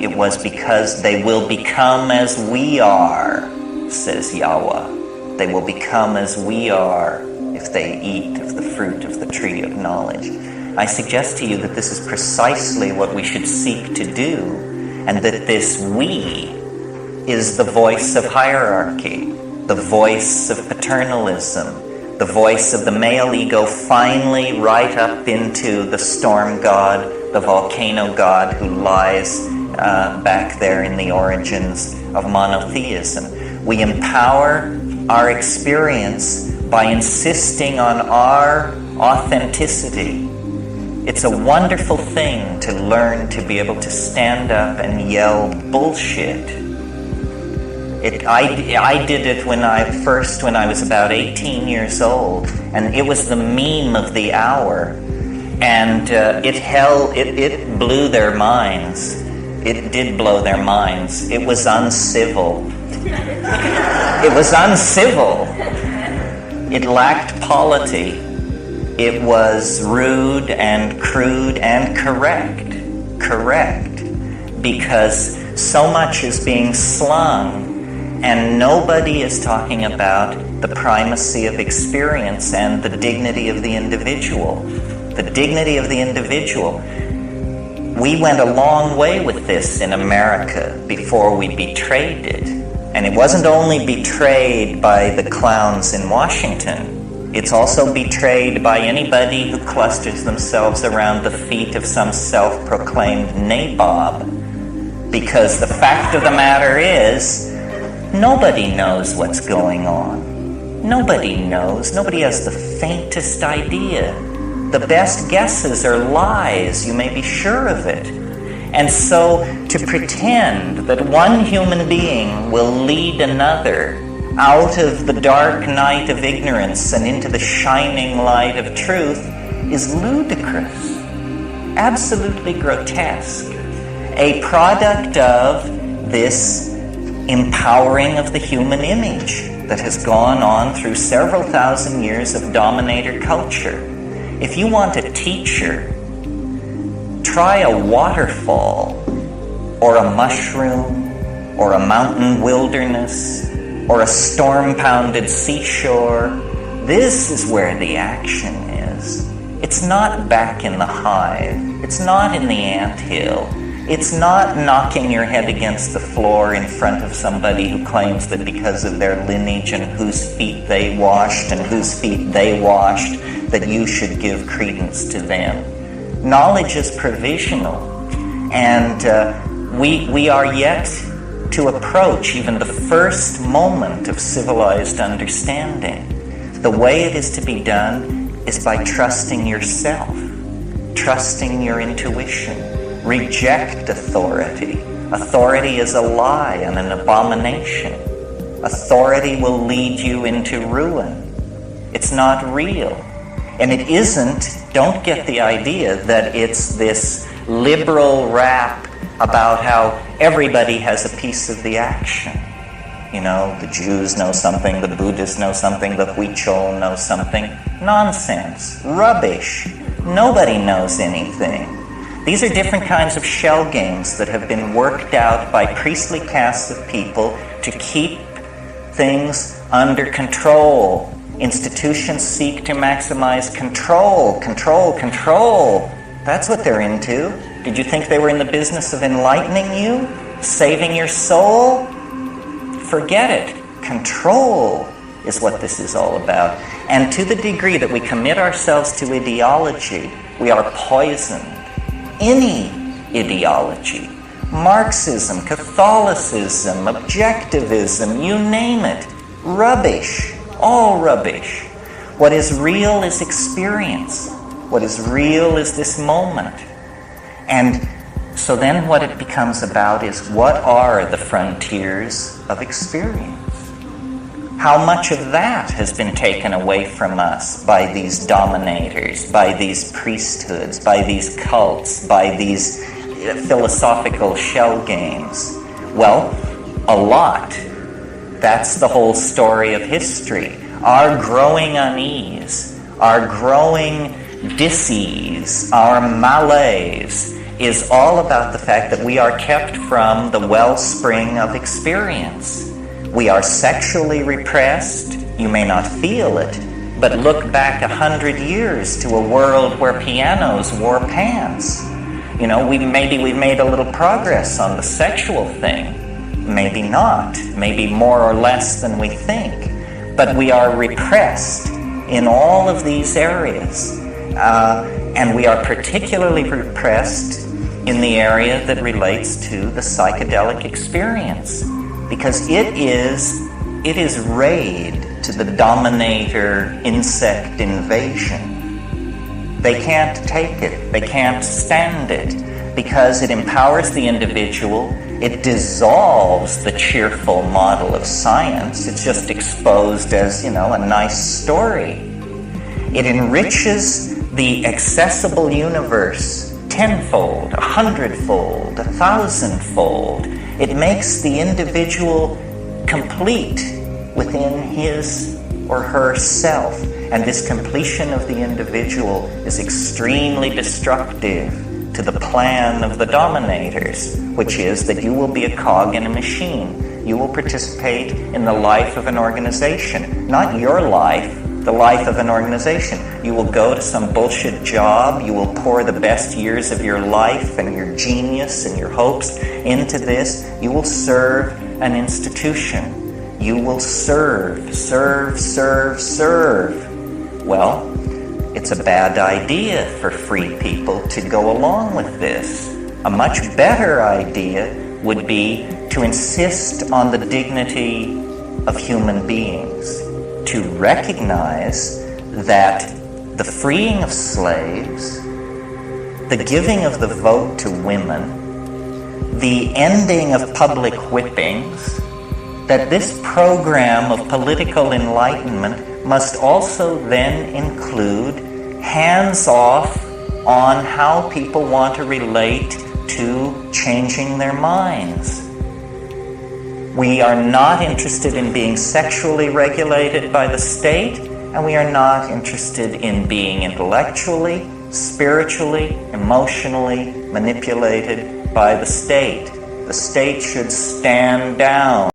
It was because they will become as we are, says Yahweh. They will become as we are if they eat of the fruit of the tree of knowledge. I suggest to you that this is precisely what we should seek to do, and that this we is the voice of hierarchy, the voice of paternalism, the voice of the male ego finally right up into the storm god, the volcano god who lies back there in the origins of monotheism. We empower our experience by insisting on our authenticity. It's a wonderful thing to learn to be able to stand up and yell bullshit. I did it when I was about 18 years old, and it was the meme of the hour, and it blew their minds. It did blow their minds. It was uncivil. It was uncivil. It lacked polity. It was rude and crude and correct, because so much is being slung, and nobody is talking about the primacy of experience and the dignity of the individual. The dignity of the individual. We went a long way with this in America before we betrayed it. And it wasn't only betrayed by the clowns in Washington. It's also betrayed by anybody who clusters themselves around the feet of some self-proclaimed nabob. Because the fact of the matter is, nobody knows what's going on. Nobody knows. Nobody has the faintest idea. The best guesses are lies, you may be sure of it. And so to pretend that one human being will lead another out of the dark night of ignorance and into the shining light of truth is ludicrous, absolutely grotesque, a product of this empowering of the human image that has gone on through several thousand years of dominator culture. If you want a teacher, try a waterfall, or a mushroom, or a mountain wilderness, or a storm-pounded seashore. This is where the action is. It's not back in the hive. It's not in the anthill. It's not knocking your head against the floor in front of somebody who claims that because of their lineage and whose feet they washed and whose feet they washed, that you should give credence to them. Knowledge is provisional, and we are yet to approach even the first moment of civilized understanding. The way it is to be done is by trusting yourself, trusting your intuition. Reject authority. Authority is a lie and an abomination. Authority will lead you into ruin. It's not real. And it isn't, don't get the idea that it's this liberal rap about how everybody has a piece of the action. You know, the Jews know something, the Buddhists know something, the Huichol know something. Nonsense. Rubbish. Nobody knows anything. These are different kinds of shell games that have been worked out by priestly castes of people to keep things under control. Institutions seek to maximize control. That's what they're into. Did you think they were in the business of enlightening you? Saving your soul? Forget it. Control is what this is all about. And to the degree that we commit ourselves to ideology, we are poisoned. Any ideology, Marxism, Catholicism, objectivism, you name it, rubbish, all rubbish. What is real is experience. What is real is this moment. And so then what it becomes about is, what are the frontiers of experience? How much of that has been taken away from us by these dominators, by these priesthoods, by these cults, by these philosophical shell games? Well, a lot. That's the whole story of history. Our growing unease, our growing dis-ease, our malaise is all about the fact that we are kept from the wellspring of experience. We are sexually repressed. You may not feel it, but look back 100 years to a world where pianos wore pants. You know, maybe we've made a little progress on the sexual thing. Maybe not. Maybe more or less than we think. But we are repressed in all of these areas. And we are particularly repressed in the area that relates to the psychedelic experience. Because it is raid to the dominator insect invasion. They can't take it. They can't stand it because it empowers the individual. It dissolves the cheerful model of science. It's just exposed as, a nice story. It enriches the accessible universe tenfold, 100-fold, 1,000-fold. It makes the individual complete within his or her self. And this completion of the individual is extremely destructive to the plan of the dominators, which is that you will be a cog in a machine. You will participate in the life of an organization, not your life, the life of an organization. You will go to some bullshit job. You will pour the best years of your life and your genius and your hopes into this. You will serve an institution. You will serve. Well, it's a bad idea for free people to go along with this. A much better idea would be to insist on the dignity of human beings, to recognize that the freeing of slaves, the giving of the vote to women, the ending of public whippings, that this program of political enlightenment must also then include hands-off on how people want to relate to changing their minds. We are not interested in being sexually regulated by the state, and we are not interested in being intellectually, spiritually, emotionally manipulated by the state. The state should stand down.